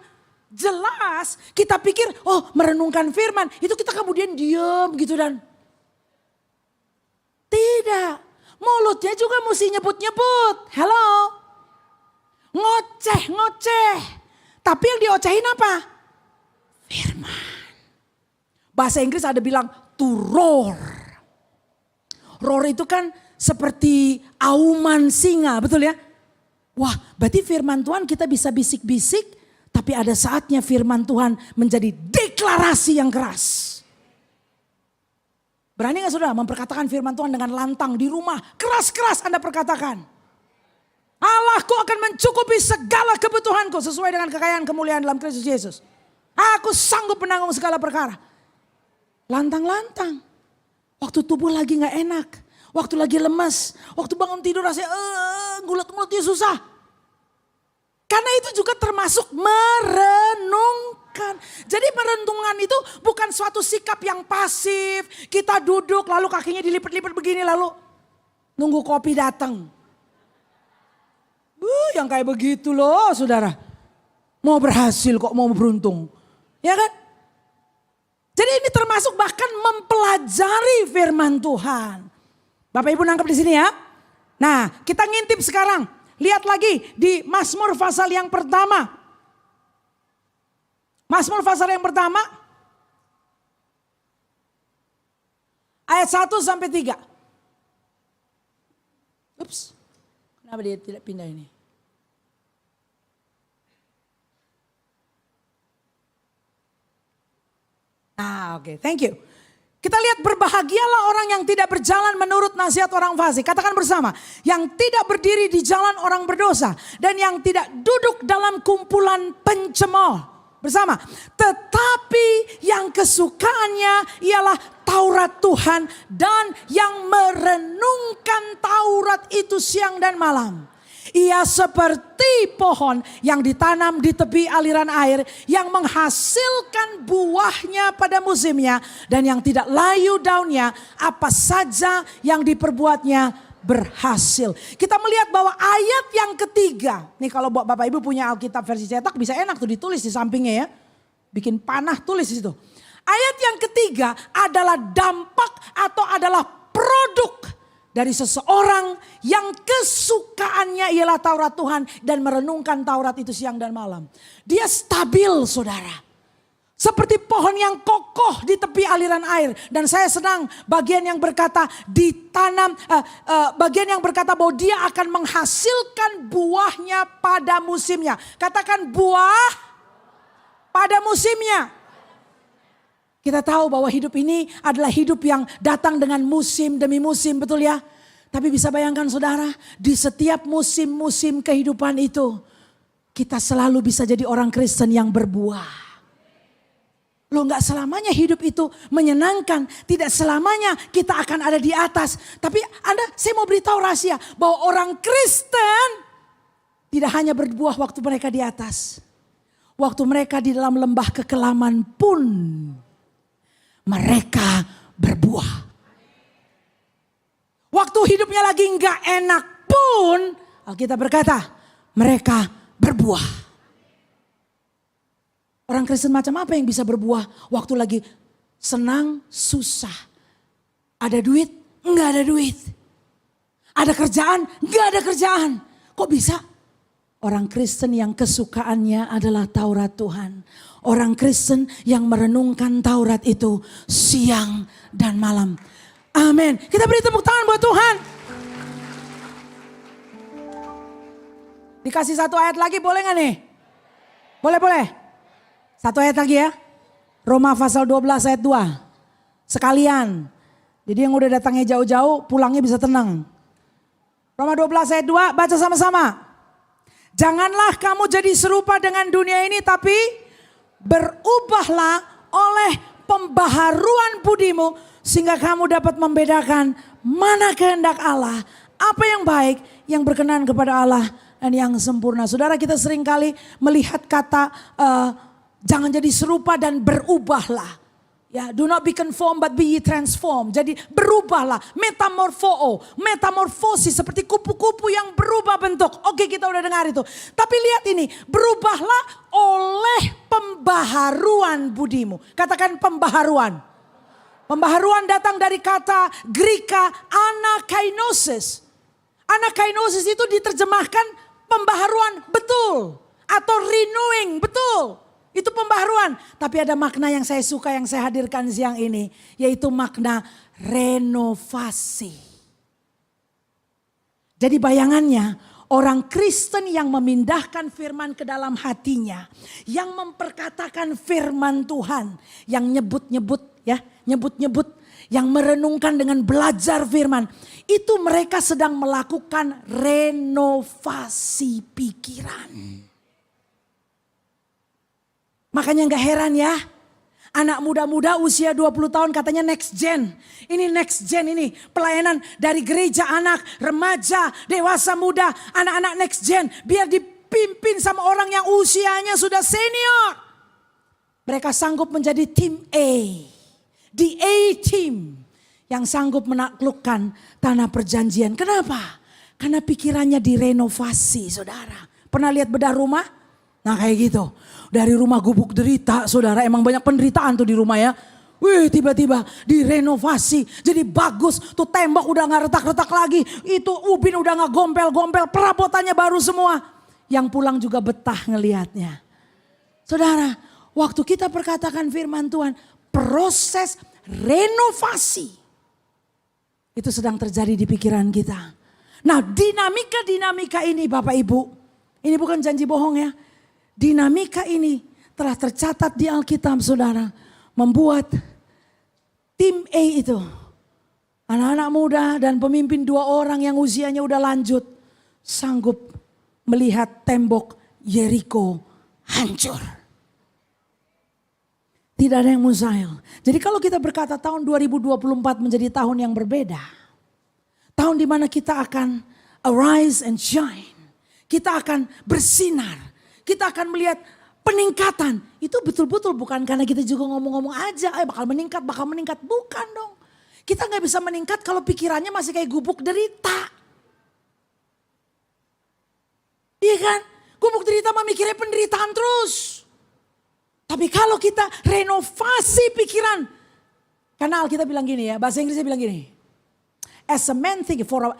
jelas, kita pikir oh merenungkan firman itu kita kemudian diam gitu dan tidak. Mulutnya juga mesti nyebut-nyebut. Hello. Ngoceh-ngoceh. Tapi yang diocehin apa? Firman. Bahasa Inggris ada bilang to roar. Roar itu kan seperti auman singa, betul ya? Wah, berarti firman Tuhan kita bisa bisik-bisik, tapi ada saatnya firman Tuhan menjadi deklarasi yang keras. Berani gak saudara memperkatakan firman Tuhan dengan lantang di rumah, keras-keras Anda perkatakan. Allahku akan mencukupi segala kebutuhanku sesuai dengan kekayaan kemuliaan dalam Kristus Yesus. Aku sanggup menanggung segala perkara. Lantang-lantang. Waktu tubuh lagi gak enak. Waktu lagi lemas. Waktu bangun tidur rasanya ngulet-nguletnya susah. Karena itu juga termasuk merenungkan. Jadi merenungkan itu bukan suatu sikap yang pasif. Kita duduk lalu kakinya dilipat-lipat begini lalu nunggu kopi datang. Yang kayak begitu loh saudara. Mau berhasil kok mau beruntung. Ya kan? Jadi ini termasuk bahkan mempelajari firman Tuhan. Bapak Ibu nangkep di sini ya. Nah kita ngintip sekarang. Lihat lagi di Mazmur pasal yang pertama. Mazmur pasal yang pertama. Ayat 1 sampai 3. Ups. Kenapa dia tidak pindah ini? Oke, thank you. Kita lihat berbahagialah orang yang tidak berjalan menurut nasihat orang fasik. Katakan bersama, yang tidak berdiri di jalan orang berdosa dan yang tidak duduk dalam kumpulan pencemooh. Bersama, tetapi yang kesukaannya ialah Taurat Tuhan dan yang merenungkan Taurat itu siang dan malam. Ia seperti pohon yang ditanam di tepi aliran air yang menghasilkan buahnya pada musimnya dan yang tidak layu daunnya, apa saja yang diperbuatnya berhasil. Kita melihat bahwa ayat yang ketiga, nih kalau Bapak Ibu punya Alkitab versi cetak bisa enak tuh ditulis di sampingnya ya. Bikin panah tulis di situ. Ayat yang ketiga adalah dampak atau adalah produk dari seseorang yang kesukaannya ialah Taurat Tuhan dan merenungkan Taurat itu siang dan malam. Dia stabil, saudara. Seperti pohon yang kokoh di tepi aliran air. Dan saya senang bagian yang berkata ditanam, bagian yang berkata bahwa dia akan menghasilkan buahnya pada musimnya. Katakan buah pada musimnya. Kita tahu bahwa hidup ini adalah hidup yang datang dengan musim demi musim, betul ya? Tapi bisa bayangkan saudara, di setiap musim-musim kehidupan itu, kita selalu bisa jadi orang Kristen yang berbuah. Loh, gak selamanya hidup itu menyenangkan. Tidak selamanya kita akan ada di atas. Tapi saya mau beritahu rahasia. Bahwa orang Kristen tidak hanya berbuah waktu mereka di atas. Waktu mereka di dalam lembah kekelaman pun mereka berbuah. Waktu hidupnya lagi gak enak pun Alkitab berkata mereka berbuah. Orang Kristen macam apa yang bisa berbuah waktu lagi senang, susah. Ada duit, enggak ada duit. Ada kerjaan, enggak ada kerjaan. Kok bisa? Orang Kristen yang kesukaannya adalah Taurat Tuhan. Orang Kristen yang merenungkan Taurat itu siang dan malam. Amin. Kita beri tepuk tangan buat Tuhan. Dikasih satu ayat lagi boleh gak nih? Boleh. Satu ayat lagi ya. Roma pasal 12 ayat 2. Sekalian. Jadi yang udah datangnya jauh-jauh pulangnya bisa tenang. Roma 12 ayat 2 baca sama-sama. Janganlah kamu jadi serupa dengan dunia ini tapi berubahlah oleh pembaharuan budimu. Sehingga kamu dapat membedakan mana kehendak Allah. Apa yang baik, yang berkenan kepada Allah dan yang sempurna. Saudara, kita seringkali melihat kata jangan jadi serupa dan berubahlah. Ya, do not be conformed but be ye transformed. Jadi berubahlah, metamorfosis seperti kupu-kupu yang berubah bentuk. Oke, kita udah dengar itu. Tapi lihat ini, berubahlah oleh pembaharuan budimu. Katakan pembaharuan. Pembaharuan datang dari kata Greka anakainosis. Anakainosis itu diterjemahkan pembaharuan betul atau renewing betul. Itu pembaharuan. Tapi ada makna yang saya suka yang saya hadirkan siang ini. Yaitu makna renovasi. Jadi bayangannya orang Kristen yang memindahkan firman ke dalam hatinya. Yang memperkatakan firman Tuhan. Yang nyebut-nyebut ya. Nyebut-nyebut. Yang merenungkan dengan belajar firman. Itu mereka sedang melakukan renovasi pikiran. Makanya gak heran ya, anak muda-muda usia 20 tahun katanya next gen. Ini next gen ini, pelayanan dari gereja anak, remaja, dewasa muda, anak-anak next gen. Biar dipimpin sama orang yang usianya sudah senior. Mereka sanggup menjadi tim A, the A team. Yang sanggup menaklukkan tanah perjanjian. Kenapa? Karena pikirannya direnovasi, saudara. Pernah lihat bedah rumah? Nah kayak gitu. Dari rumah gubuk derita, saudara. Emang banyak penderitaan tuh di rumah ya. Wih, tiba-tiba direnovasi. Jadi bagus. Tuh tembok udah gak retak-retak lagi. Itu ubin udah gak gompel-gompel. Perabotannya baru semua. Yang pulang juga betah ngelihatnya. Saudara, waktu kita perkatakan firman Tuhan. Proses renovasi. Itu sedang terjadi di pikiran kita. Nah, dinamika-dinamika ini Bapak Ibu. Ini bukan janji bohong ya. Dinamika ini telah tercatat di Alkitab, saudara. Membuat tim A itu. Anak-anak muda dan pemimpin 2 orang yang usianya udah lanjut. Sanggup melihat tembok Yeriko hancur. Tidak ada yang mustahil. Jadi kalau kita berkata tahun 2024 menjadi tahun yang berbeda. Tahun di mana kita akan arise and shine. Kita akan bersinar. Kita akan melihat peningkatan. Itu betul-betul bukan karena kita juga ngomong-ngomong aja. Bakal meningkat. Bukan dong. Kita gak bisa meningkat kalau pikirannya masih kayak gubuk derita. Iya kan? Gubuk derita mah mikirnya penderitaan terus. Tapi kalau kita renovasi pikiran Karena Alkitab bilang gini ya, bahasa Inggrisnya bilang gini. As a man think, for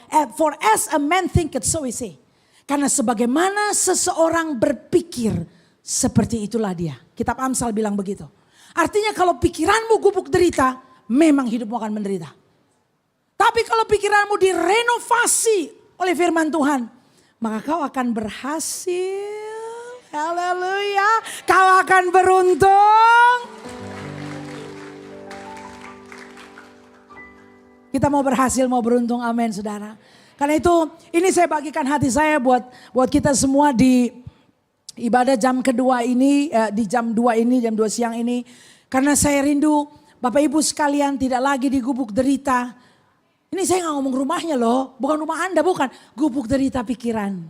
as a man thinketh, so is he. Karena sebagaimana seseorang berpikir, seperti itulah dia. Kitab Amsal bilang begitu. Artinya kalau pikiranmu gubuk derita, memang hidupmu akan menderita. Tapi kalau pikiranmu direnovasi oleh firman Tuhan, maka kau akan berhasil. Haleluya. Kau akan beruntung. Kita mau berhasil, mau beruntung, amin saudara. Karena itu ini saya bagikan hati saya buat kita semua di ibadah jam kedua ini, di jam 2 ini, jam 2 siang ini. Karena saya rindu Bapak Ibu sekalian tidak lagi di gubuk derita. Ini saya gak ngomong rumahnya loh, bukan rumah Anda, bukan. Gubuk derita pikiran.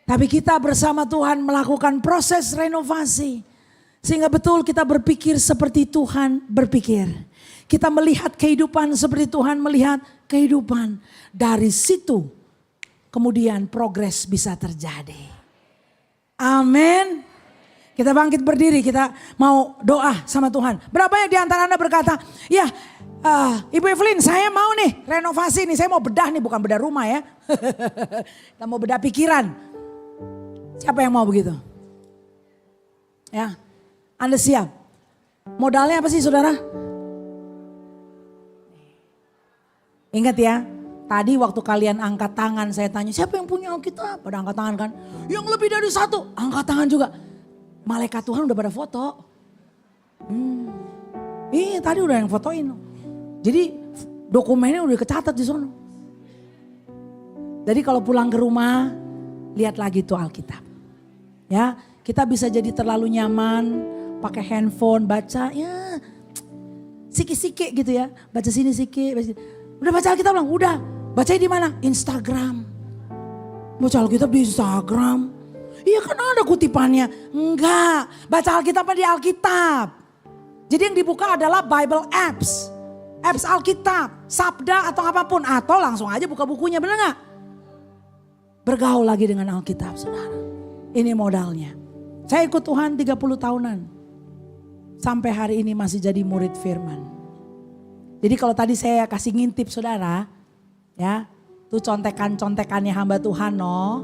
Tapi kita bersama Tuhan melakukan proses renovasi. Sehingga betul kita berpikir seperti Tuhan berpikir. Kita melihat kehidupan seperti Tuhan melihat kehidupan. Dari situ kemudian progres bisa terjadi. Amin. Kita bangkit berdiri, kita mau doa sama Tuhan. Berapa yang di antara Anda berkata, ya Ibu Evelyn saya mau nih renovasi nih, saya mau bedah nih, bukan bedah rumah ya. Kita mau bedah pikiran. Siapa yang mau begitu? Ya, Anda siap? Modalnya apa sih saudara? Ingat ya, tadi waktu kalian angkat tangan saya tanya siapa yang punya Alkitab? Pada angkat tangan kan? Yang lebih dari 1, angkat tangan juga. Malaikat Tuhan udah pada foto. Iya tadi udah yang fotoin. Jadi dokumennya udah kecatat di sana. Jadi kalau pulang ke rumah, lihat lagi tuh Alkitab. Ya, kita bisa jadi terlalu nyaman, pakai handphone, baca ya sikit-sikit gitu ya. Baca sini sikit, baca sini. Udah baca Alkitab belum? Udah. Bacanya di mana? Instagram. Baca Alkitab di Instagram. Iya kan ada kutipannya. Enggak. Baca Alkitab di Alkitab. Jadi yang dibuka adalah Bible apps. Apps Alkitab. Sabda atau apapun. Atau langsung aja buka bukunya. Benar gak? Bergaul lagi dengan Alkitab saudara. Ini modalnya. Saya ikut Tuhan 30 tahunan. Sampai hari ini masih jadi murid firman. Jadi kalau tadi saya kasih ngintip saudara, ya, tuh contekan-contekannya hamba Tuhan, no.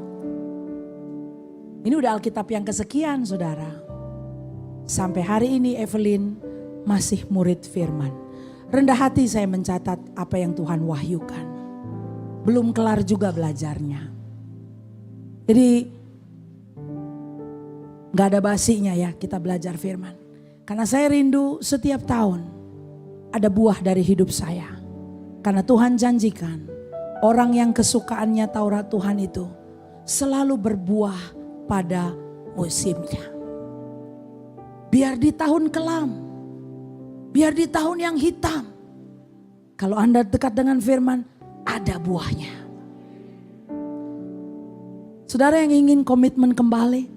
Ini udah Alkitab yang kesekian saudara. Sampai hari ini Evelyn masih murid firman. Rendah hati saya mencatat apa yang Tuhan wahyukan. Belum kelar juga belajarnya. Jadi gak ada basinya ya kita belajar firman. Karena saya rindu setiap tahun ada buah dari hidup saya. Karena Tuhan janjikan orang yang kesukaannya Taurat Tuhan itu selalu berbuah pada musimnya. Biar di tahun kelam, biar di tahun yang hitam. Kalau Anda dekat dengan firman, ada buahnya. Saudara yang ingin komitmen kembali,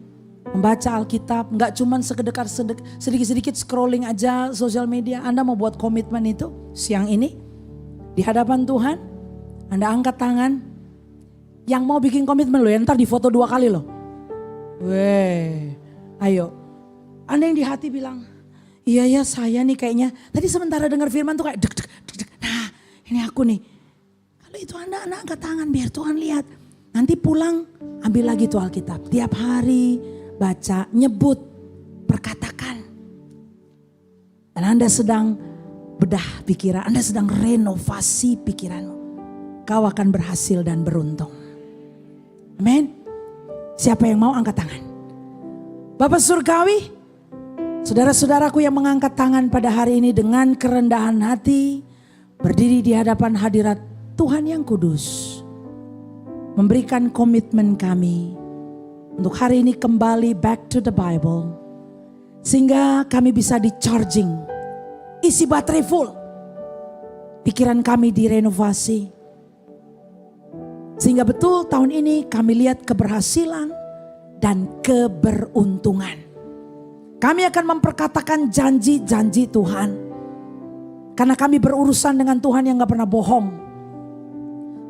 membaca Alkitab, gak cuman sedikit-sedikit scrolling aja sosial media. Anda mau buat komitmen itu siang ini di hadapan Tuhan. Anda angkat tangan. Yang mau bikin komitmen loh ya, ntar di foto 2 kali loh. Weh, ayo. Anda yang di hati bilang, iya ya saya nih kayaknya. Tadi sementara dengar firman tuh kayak deg. Nah ini aku nih. Kalau itu Anda angkat tangan biar Tuhan lihat. Nanti pulang ambil lagi tuh Alkitab. Tiap hari baca, nyebut, perkatakan. Dan Anda sedang bedah pikiran, Anda sedang renovasi pikiranmu. Kau akan berhasil dan beruntung. Amin. Siapa yang mau angkat tangan? Bapak Surgawi, saudara-saudaraku yang mengangkat tangan pada hari ini dengan kerendahan hati, berdiri di hadapan hadirat Tuhan yang kudus. Memberikan komitmen kami untuk hari ini kembali back to the Bible. Sehingga kami bisa di-charging. Isi baterai full. Pikiran kami direnovasi. Sehingga betul tahun ini kami lihat keberhasilan dan keberuntungan. Kami akan memperkatakan janji-janji Tuhan. Karena kami berurusan dengan Tuhan yang gak pernah bohong.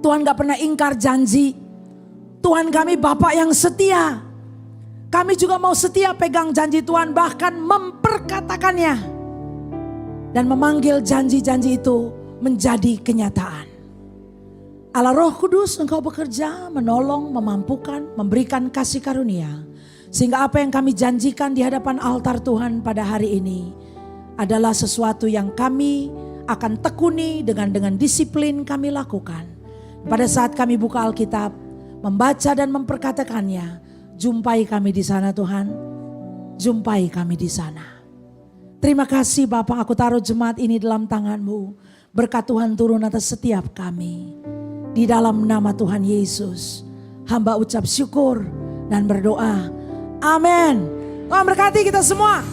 Tuhan gak pernah ingkar janji. Tuhan kami Bapa yang setia. Kami juga mau setia pegang janji Tuhan, bahkan memperkatakannya. dan memanggil janji-janji itu menjadi kenyataan. Allah Roh Kudus, Engkau bekerja, menolong, memampukan, memberikan kasih karunia. Sehingga apa yang kami janjikan di hadapan altar Tuhan pada hari ini adalah sesuatu yang kami akan tekuni dengan disiplin kami lakukan. Pada saat kami buka Alkitab, membaca dan memperkatakannya, jumpai kami di sana Tuhan, jumpai kami di sana. Terima kasih Bapak, aku taruh jemaat ini dalam tangan-Mu. Berkat Tuhan turun atas setiap kami. Di dalam nama Tuhan Yesus, hamba ucap syukur dan berdoa. Amin. Tuhan berkati kita semua.